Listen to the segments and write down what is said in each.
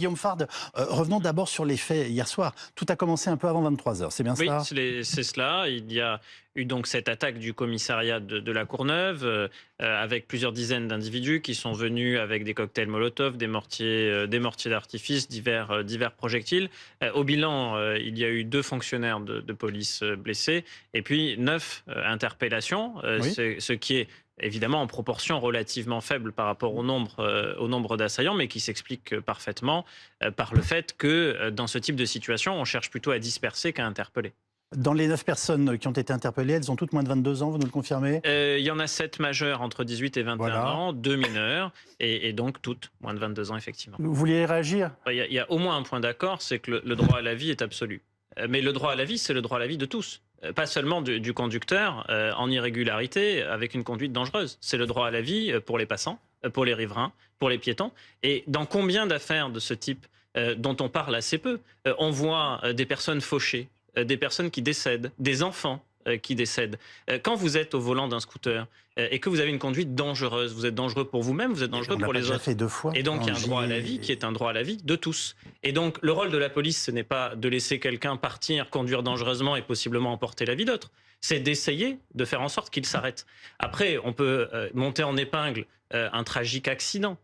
Guillaume Fard, revenons d'abord sur les faits hier soir. Tout a commencé un peu avant 23 heures, c'est bien Oui, cela? c'est cela. Il y a eu donc cette attaque du commissariat de la Courneuve avec plusieurs dizaines d'individus qui sont venus avec des cocktails Molotov, des mortiers d'artifice, divers projectiles. Au bilan, il y a eu 2 fonctionnaires de police blessés et puis 9 interpellations, Oui. ce qui est évidemment en proportion relativement faible par rapport au nombre d'assaillants, mais qui s'explique parfaitement par le fait que dans ce type de situation, on cherche plutôt à disperser qu'à interpeller. Dans les 9 personnes qui ont été interpellées, elles ont toutes moins de 22 ans, vous nous le confirmez? Il y en a 7 majeurs entre 18 et 21 Voilà. ans, 2 mineurs, et donc toutes moins de 22 ans, effectivement. Vous vouliez réagir? Il y a au moins un point d'accord, c'est que le droit à la vie est absolu. Mais le droit à la vie, c'est le droit à la vie de tous. Pas seulement du conducteur en irrégularité avec une conduite dangereuse. C'est le droit à la vie pour les passants, pour les riverains, pour les piétons. Et dans combien d'affaires de ce type dont on parle assez peu, on voit des personnes fauchées, des personnes qui décèdent, des enfants qui décèdent. Quand vous êtes au volant d'un scooter et que vous avez une conduite dangereuse, vous êtes dangereux pour vous-même, vous êtes dangereux pour les autres. Fait 2 fois. Et donc, il y a un droit à la vie qui est un droit à la vie de tous. Et donc, le rôle de la police, ce n'est pas de laisser quelqu'un partir, conduire dangereusement et possiblement emporter la vie d'autres. C'est d'essayer de faire en sorte qu'il s'arrête. Après, on peut monter en épingle un tragique accident.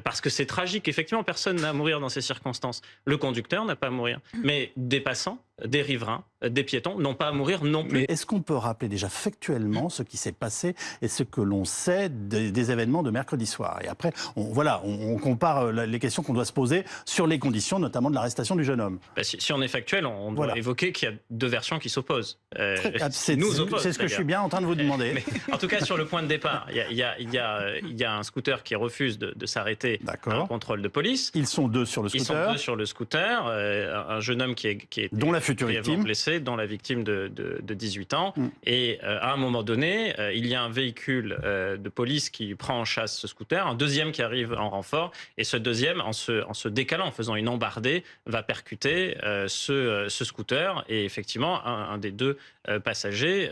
Parce que c'est tragique, effectivement, personne n'a à mourir dans ces circonstances. Le conducteur n'a pas à mourir. Mais des passants, des riverains, des piétons n'ont pas à mourir non plus. Mais est-ce qu'on peut rappeler déjà factuellement ce qui s'est passé et ce que l'on sait des événements de mercredi soir? Et après, on compare les questions qu'on doit se poser sur les conditions, notamment de l'arrestation du jeune homme. Si on est factuel, on doit évoquer qu'il y a 2 versions qui s'opposent. C'est ce que je suis bien en train de vous demander. Mais, en tout cas, sur le point de départ, il y a un scooter qui refuse de s'arrêter à un contrôle de police. Ils sont 2 sur le scooter. Ils sont 2 sur le scooter. Un jeune homme qui est dont la future victime, blessé, dont la victime de 18 ans. Et à un moment donné, il y a un véhicule de police qui prend en chasse ce scooter, un deuxième qui arrive en renfort, et ce deuxième, en se décalant, en faisant une embardée, va percuter ce scooter. Et effectivement, un des 2 passagers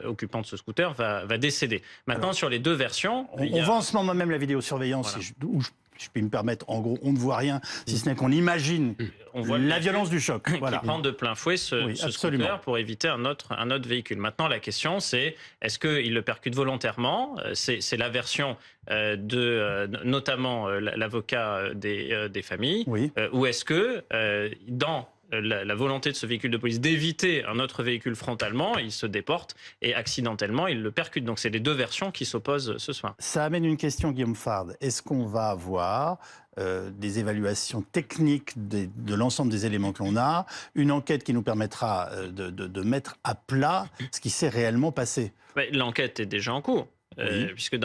occupants de ce scooter va décéder. Maintenant, sur les 2 versions... On voit en ce moment même la vidéosurveillance, où je peux me permettre, en gros, on ne voit rien, si ce n'est qu'on imagine la violence du choc. Qui prend de plein fouet ce scooter pour éviter un autre véhicule. Maintenant, la question, c'est est-ce qu'il le percute volontairement? C'est la version notamment l'avocat des familles. Ou est-ce que, dans la volonté de ce véhicule de police d'éviter un autre véhicule frontalement, il se déporte et accidentellement, il le percute. Donc c'est les 2 versions qui s'opposent ce soir. Ça amène une question, Guillaume Fard. Est-ce qu'on va avoir des évaluations techniques de l'ensemble des éléments que l'on a, une enquête qui nous permettra de mettre à plat ce qui s'est réellement passé? L'enquête est déjà en cours. Puisque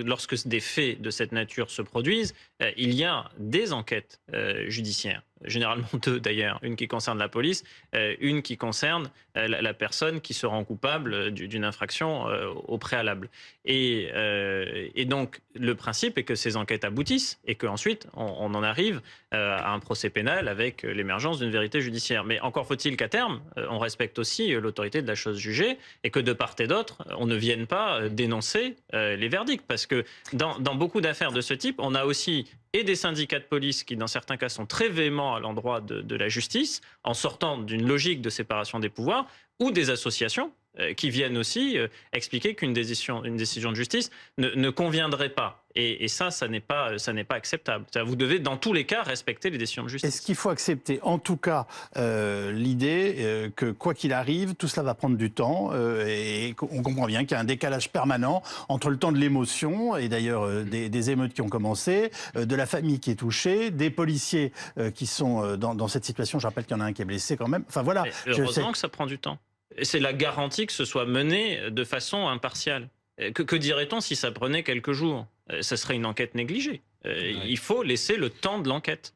lorsque des faits de cette nature se produisent, il y a des enquêtes judiciaires. Généralement 2 d'ailleurs, une qui concerne la police, une qui concerne la personne qui se rend coupable d'une infraction au préalable. Et donc le principe est que ces enquêtes aboutissent et qu'ensuite on en arrive à un procès pénal avec l'émergence d'une vérité judiciaire. Mais encore faut-il qu'à terme, on respecte aussi l'autorité de la chose jugée et que de part et d'autre, on ne vienne pas dénoncer les verdicts. Parce que dans beaucoup d'affaires de ce type, on a aussi et des syndicats de police qui, dans certains cas, sont très véhéments à l'endroit de la justice, en sortant d'une logique de séparation des pouvoirs, ou des associations qui viennent aussi expliquer qu'une décision de justice ne conviendrait pas. Et ça n'est pas acceptable. Vous devez, dans tous les cas, respecter les décisions de justice. Est-ce qu'il faut accepter, en tout cas, l'idée que, quoi qu'il arrive, tout cela va prendre du temps et qu'on comprend bien qu'il y a un décalage permanent entre le temps de l'émotion, et d'ailleurs des émeutes qui ont commencé, de la famille qui est touchée, des policiers qui sont dans cette situation. Je rappelle qu'il y en a un qui est blessé quand même. Enfin voilà. Heureusement que ça prend du temps. C'est la garantie que ce soit mené de façon impartiale. Que dirait-on si ça prenait quelques jours? Ce serait une enquête négligée. Il faut laisser le temps de l'enquête.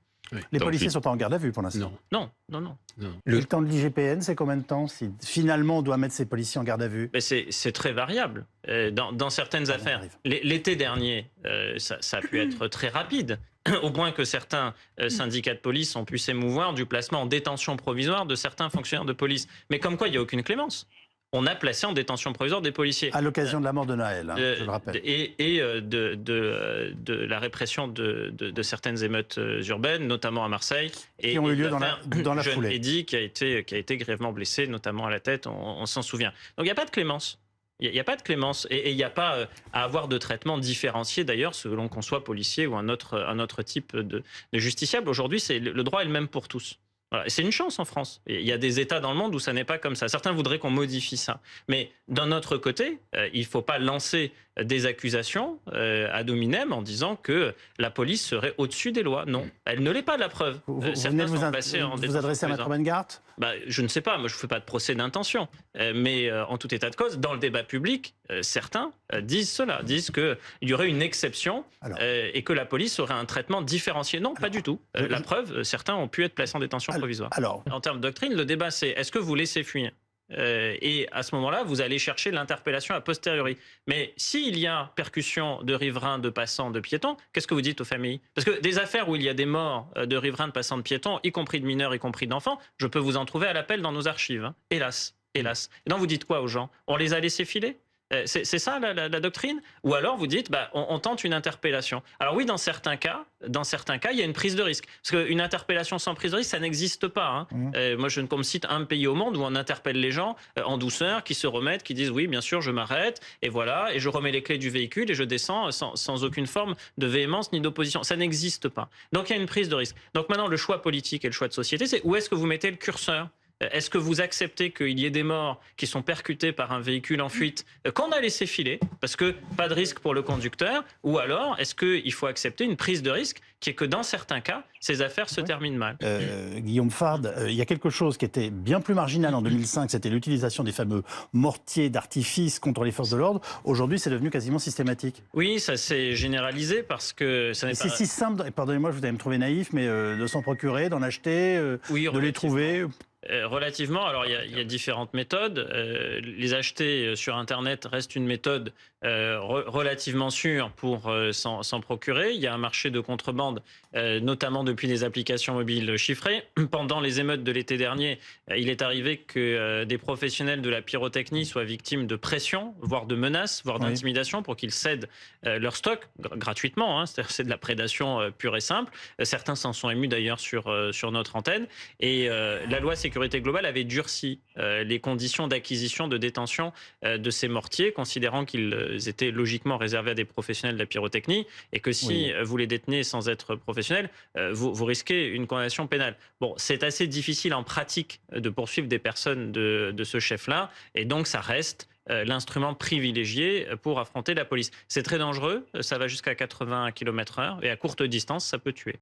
Les policiers ne sont pas en garde à vue pour l'instant. Non. Le temps de l'IGPN, c'est combien de temps si finalement on doit mettre ces policiers en garde à vue? C'est très variable. Dans certaines affaires, l'été dernier, ça a pu être très rapide, au point que certains syndicats de police ont pu s'émouvoir du placement en détention provisoire de certains fonctionnaires de police. Mais comme quoi, il n'y a aucune clémence. on a placé en détention provisoire des policiers. À l'occasion de la mort de Naël, je le rappelle. Et de la répression de certaines émeutes urbaines, notamment à Marseille. Qui ont eu lieu dans la jeune foulée. Eddy qui a été grièvement blessé, notamment à la tête, on s'en souvient. Donc il n'y a pas de clémence. Il n'y a pas de clémence et il n'y a pas à avoir de traitement différencié d'ailleurs selon qu'on soit policier ou un autre type de justiciable. Aujourd'hui, le droit est le même pour tous. Voilà. C'est une chance en France. Il y a des États dans le monde où ça n'est pas comme ça. Certains voudraient qu'on modifie ça. Mais d'un autre côté, il ne faut pas lancer des accusations ad hominem en disant que la police serait au-dessus des lois. Non, elle ne l'est pas, la preuve. Vous venez de vous adresser à Maître Bengart ? Je ne sais pas, moi je ne fais pas de procès d'intention. Mais en tout état de cause, dans le débat public, certains disent cela, disent qu'il y aurait une exception et que la police aurait un traitement différencié. Non, pas du tout. La preuve, certains ont pu être placés en détention provisoire. En termes de doctrine, le débat c'est est-ce que vous laissez fuir ? Et à ce moment-là, vous allez chercher l'interpellation a posteriori. Mais s'il y a percussion de riverains, de passants, de piétons, qu'est-ce que vous dites aux familles ? Parce que des affaires où il y a des morts de riverains, de passants, de piétons, y compris de mineurs, y compris d'enfants, je peux vous en trouver à l'appel dans nos archives. Hein. Hélas, hélas. Et donc vous dites quoi aux gens ? On les a laissés filer ? C'est ça la doctrine ? Ou alors vous dites, on tente une interpellation. Alors oui, dans certains cas, il y a une prise de risque. Parce qu'une interpellation sans prise de risque, ça n'existe pas. Hein. Moi, qu'on me cite un pays au monde où on interpelle les gens en douceur, qui se remettent, qui disent, oui, bien sûr, je m'arrête, et voilà, et je remets les clés du véhicule, et je descends sans aucune forme de véhémence ni d'opposition. Ça n'existe pas. Donc il y a une prise de risque. Donc maintenant, le choix politique et le choix de société, c'est où est-ce que vous mettez le curseur ? Est-ce que vous acceptez qu'il y ait des morts qui sont percutés par un véhicule en fuite qu'on a laissé filer, parce que pas de risque pour le conducteur, ou alors est-ce qu'il faut accepter une prise de risque qui est que dans certains cas, ces affaires se terminent mal. Guillaume Fard, il y a quelque chose qui était bien plus marginal en 2005, c'était l'utilisation des fameux mortiers d'artifice contre les forces de l'ordre. Aujourd'hui, c'est devenu quasiment systématique. Oui, ça s'est généralisé parce que ça n'est pas... C'est si simple, pardonnez-moi, vous allez me trouver naïf, mais de s'en procurer, d'en acheter, de les trouver... Relativement, alors il y a différentes méthodes. Les acheter sur Internet reste une méthode relativement sûre pour s'en procurer. Il y a un marché de contrebande, notamment depuis les applications mobiles chiffrées. Pendant les émeutes de l'été dernier, il est arrivé que des professionnels de la pyrotechnie soient victimes de pression, voire de menaces, voire d'intimidation pour qu'ils cèdent leur stock gratuitement. Hein. C'est de la prédation pure et simple. Certains s'en sont émus d'ailleurs sur notre antenne. Et la loi sécurité globale avait durci les conditions d'acquisition, de détention de ces mortiers, considérant qu'ils étaient logiquement réservés à des professionnels de la pyrotechnie et que si vous les détenez sans être professionnel, vous risquez une condamnation pénale. Bon, c'est assez difficile en pratique de poursuivre des personnes de ce chef-là et donc ça reste l'instrument privilégié pour affronter la police. C'est très dangereux, ça va jusqu'à 80 km/h et à courte distance, ça peut tuer.